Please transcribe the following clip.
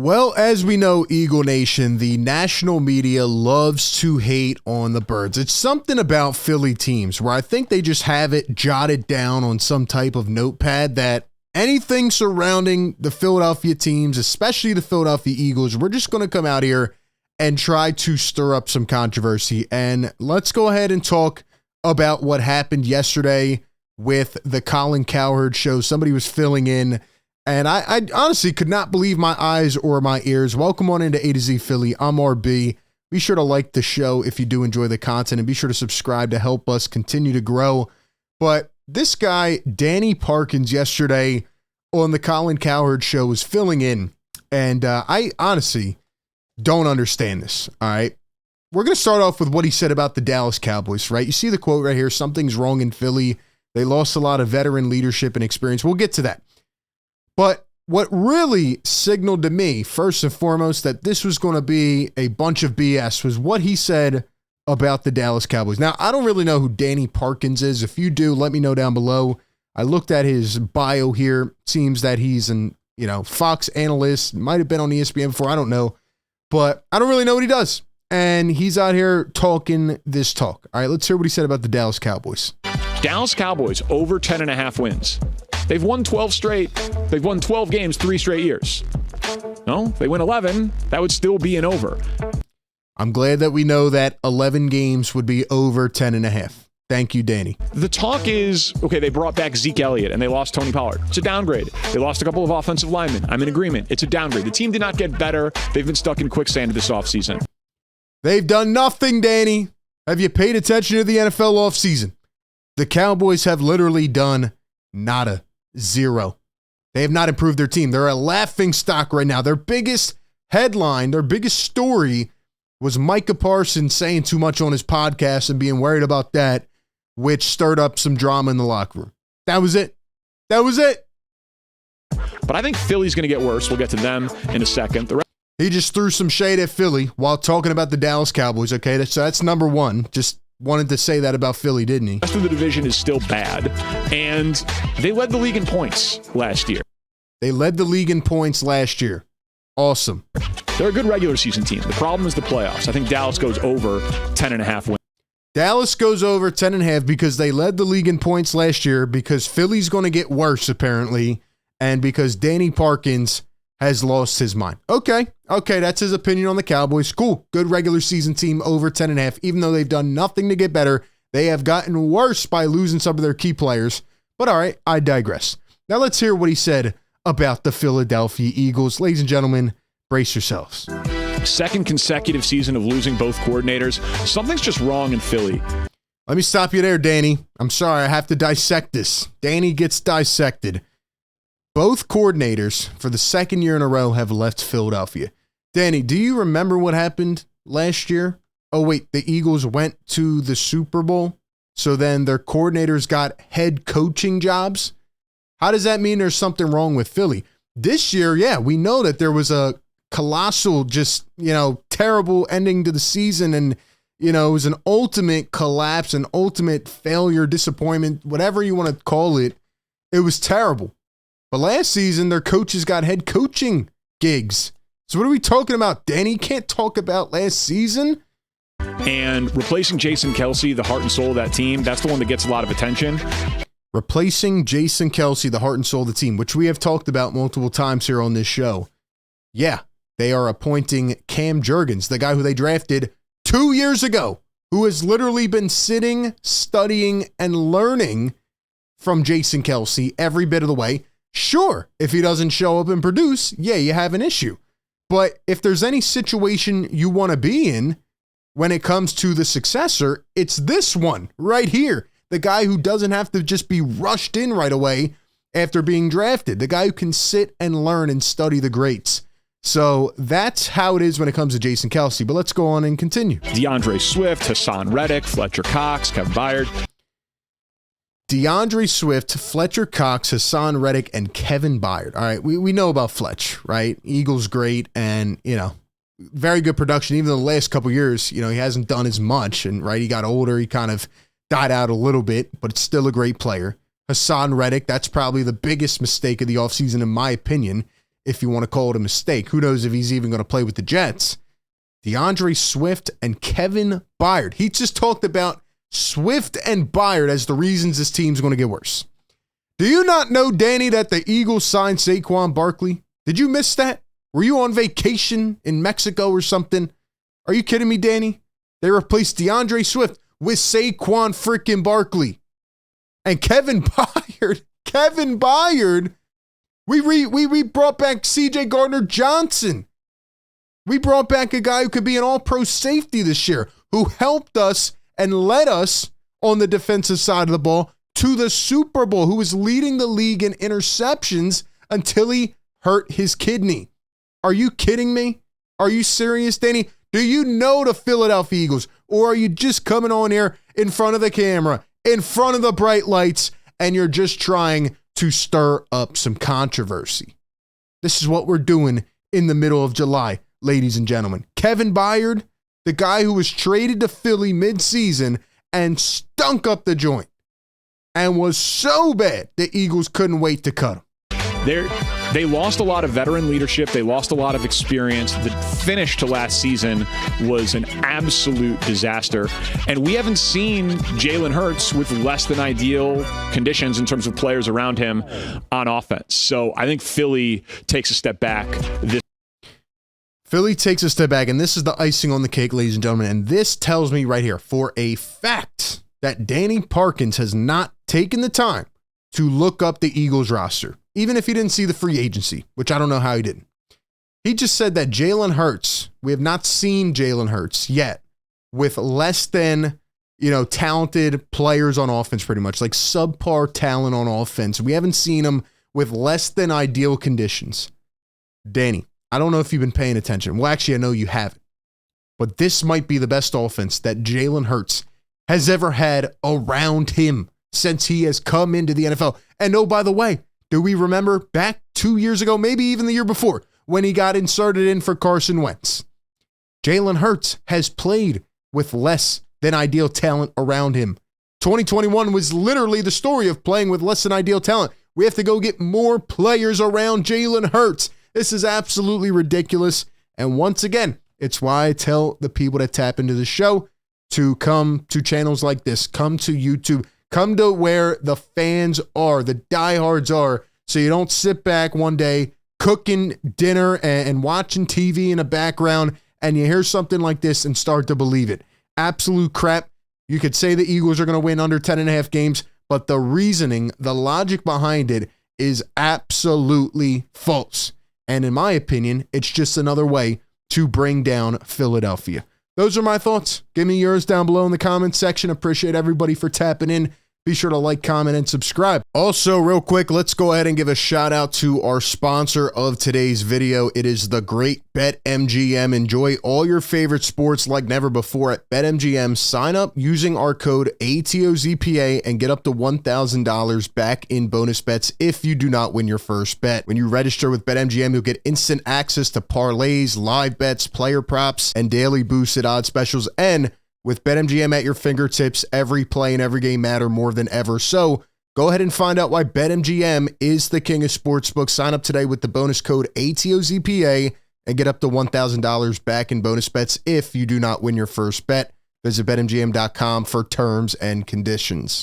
Well, as we know, Eagle Nation, the national media loves to hate on the Birds. It's something about Philly teams where I think they just have it jotted down on some type of notepad that anything surrounding the Philadelphia teams, especially the Philadelphia Eagles, we're just going to come out here and try to stir up some controversy. And let's go ahead and talk about what happened yesterday with the Colin Cowherd show. Somebody was filling in, and I honestly could not believe my eyes or my ears. Welcome on into A to Z Philly. I'm RB. Be sure to like the show if you do enjoy the content, and be sure to subscribe to help us continue to grow. But this guy, Danny Parkins, yesterday on the Colin Cowherd show was filling in, and I honestly don't understand this, all right? We're going to start off with what he said about the Dallas Cowboys, right? You see the quote right here, something's wrong in Philly. They lost a lot of veteran leadership and experience. We'll get to that. But what really signaled to me, first and foremost, that this was going to be a bunch of BS was what he said about the Dallas Cowboys. Now, I don't really know who Danny Parkins is. If you do, let me know down below. I looked at his bio here. Seems that he's an, Fox analyst. Might have been on ESPN before. I don't know. But I don't really know what he does. And he's out here talking this talk. All right, let's hear what he said about the Dallas Cowboys. Dallas Cowboys over 10.5 wins. They've won 12 straight. They've won 12 games 3 straight years. No, they win 11. That would still be an over. I'm glad that we know that 11 games would be over 10.5. Thank you, Danny. The talk is, okay, they brought back Zeke Elliott and they lost Tony Pollard. It's a downgrade. They lost a couple of offensive linemen. I'm in agreement. It's a downgrade. The team did not get better. They've been stuck in quicksand this offseason. They've done nothing, Danny. Have you paid attention to the NFL offseason? The Cowboys have literally done nada. Zero. They have not improved their team. They're a laughing stock right now. Their biggest headline, their biggest story was Micah Parsons saying too much on his podcast and being worried about that, which stirred up some drama in the locker room. That was it. That was it. But I think Philly's going to get worse. We'll get to them in a second. He just threw some shade at Philly while talking about the Dallas Cowboys. Okay, so that's number one. Just wanted to say that about Philly, didn't he? The rest of the division is still bad, and they led the league in points last year. They led the league in points last year. Awesome. They're a good regular season team. The problem is the playoffs. I think Dallas goes over 10.5 wins. Dallas goes over 10.5 because they led the league in points last year, because Philly's going to get worse, apparently, and because Danny Parkins has lost his mind. Okay, that's his opinion on the Cowboys. Cool. Good regular season team over 10.5. Even though they've done nothing to get better, they have gotten worse by losing some of their key players. But all right, I digress. Now let's hear what he said about the Philadelphia Eagles. Ladies and gentlemen, brace yourselves. Second consecutive season of losing both coordinators. Something's just wrong in Philly. Let me stop you there, Danny. I'm sorry, I have to dissect this. Danny gets dissected. Both coordinators for the second year in a row have left Philadelphia. Danny, do you remember what happened last year? Oh, wait, the Eagles went to the Super Bowl, so then their coordinators got head coaching jobs? How does that mean there's something wrong with Philly? This year, yeah, we know that there was a colossal, just, terrible ending to the season, and, it was an ultimate collapse, an ultimate failure, disappointment, whatever you want to call it. It was terrible. But last season, their coaches got head coaching gigs. So what are we talking about, Danny? You can't talk about last season. And replacing Jason Kelce, the heart and soul of that team, that's the one that gets a lot of attention. Replacing Jason Kelce, the heart and soul of the team, which we have talked about multiple times here on this show. Yeah, they are appointing Cam Jurgens, the guy who they drafted 2 years ago, who has literally been sitting, studying, and learning from Jason Kelce every bit of the way. Sure, if he doesn't show up and produce, yeah, you have an issue. But if there's any situation you want to be in when it comes to the successor, it's this one right here. The guy who doesn't have to just be rushed in right away after being drafted. The guy who can sit and learn and study the greats. So that's how it is when it comes to Jason Kelce. But let's go on and continue. DeAndre Swift, Hassan Reddick, Fletcher Cox, Kevin Byard. DeAndre Swift, Fletcher Cox, Hassan Reddick, and Kevin Byard. All right, we know about Fletch, right? Eagles great, and, very good production. Even though the last couple years, he hasn't done as much, and, right, he got older. He kind of died out a little bit, but it's still a great player. Hassan Reddick, that's probably the biggest mistake of the offseason, in my opinion. if you want to call it a mistake. Who knows if he's even going to play with the Jets. DeAndre Swift and Kevin Byard. He just talked about Swift and Byard as the reasons this team's going to get worse. Do you not know, Danny, that the Eagles signed Saquon Barkley? Did you miss that? Were you on vacation in Mexico or something? Are you kidding me, Danny? They replaced DeAndre Swift with Saquon freaking Barkley. And Kevin Byard, we brought back C.J. Gardner-Johnson. We brought back a guy who could be an all-pro safety this year, who helped us and led us on the defensive side of the ball to the Super Bowl, who was leading the league in interceptions until he hurt his kidney. Are you kidding me? Are you serious, Danny? Do you know the Philadelphia Eagles, or are you just coming on here in front of the camera, in front of the bright lights, and you're just trying to stir up some controversy? This is what we're doing in the middle of July, ladies and gentlemen. Kevin Byard, the guy who was traded to Philly mid-season and stunk up the joint and was so bad the Eagles couldn't wait to cut him. They lost a lot of veteran leadership. They lost a lot of experience. The finish to last season was an absolute disaster. And we haven't seen Jalen Hurts with less than ideal conditions in terms of players around him on offense. So I think Philly takes a step back. Philly takes a step back, and this is the icing on the cake, ladies and gentlemen. And this tells me right here for a fact that Danny Parkins has not taken the time to look up the Eagles roster, even if he didn't see the free agency, which I don't know how he didn't. He just said that Jalen Hurts, we have not seen Jalen Hurts yet with less than, talented players on offense, pretty much like subpar talent on offense. We haven't seen him with less than ideal conditions. Danny, I don't know if you've been paying attention. Well, actually, I know you haven't. But this might be the best offense that Jalen Hurts has ever had around him since he has come into the NFL. And oh, by the way, do we remember back 2 years ago, maybe even the year before, when he got inserted in for Carson Wentz? Jalen Hurts has played with less than ideal talent around him. 2021 was literally the story of playing with less than ideal talent. We have to go get more players around Jalen Hurts. This is absolutely ridiculous. And once again, it's why I tell the people that tap into the show to come to channels like this, come to YouTube, come to where the fans are, the diehards are, so you don't sit back one day cooking dinner and watching TV in the background and you hear something like this and start to believe it. Absolute crap. You could say the Eagles are going to win under 10.5 games, but the reasoning, the logic behind it is absolutely false. And in my opinion, it's just another way to bring down Philadelphia. Those are my thoughts. Give me yours down below in the comments section. Appreciate everybody for tapping in. Be sure to like, comment, and subscribe. Also, real quick, let's go ahead and give a shout out to our sponsor of today's video. It is the great BetMGM. Enjoy all your favorite sports like never before at BetMGM. Sign up using our code ATOZPA and get up to $1,000 back in bonus bets if you do not win your first bet. When you register with BetMGM, you'll get instant access to parlays, live bets, player props, and daily boosted odds specials. And with BetMGM at your fingertips, every play and every game matter more than ever. So go ahead and find out why BetMGM is the king of sportsbooks. Sign up today with the bonus code ATOZPA and get up to $1,000 back in bonus bets if you do not win your first bet. Visit BetMGM.com for terms and conditions.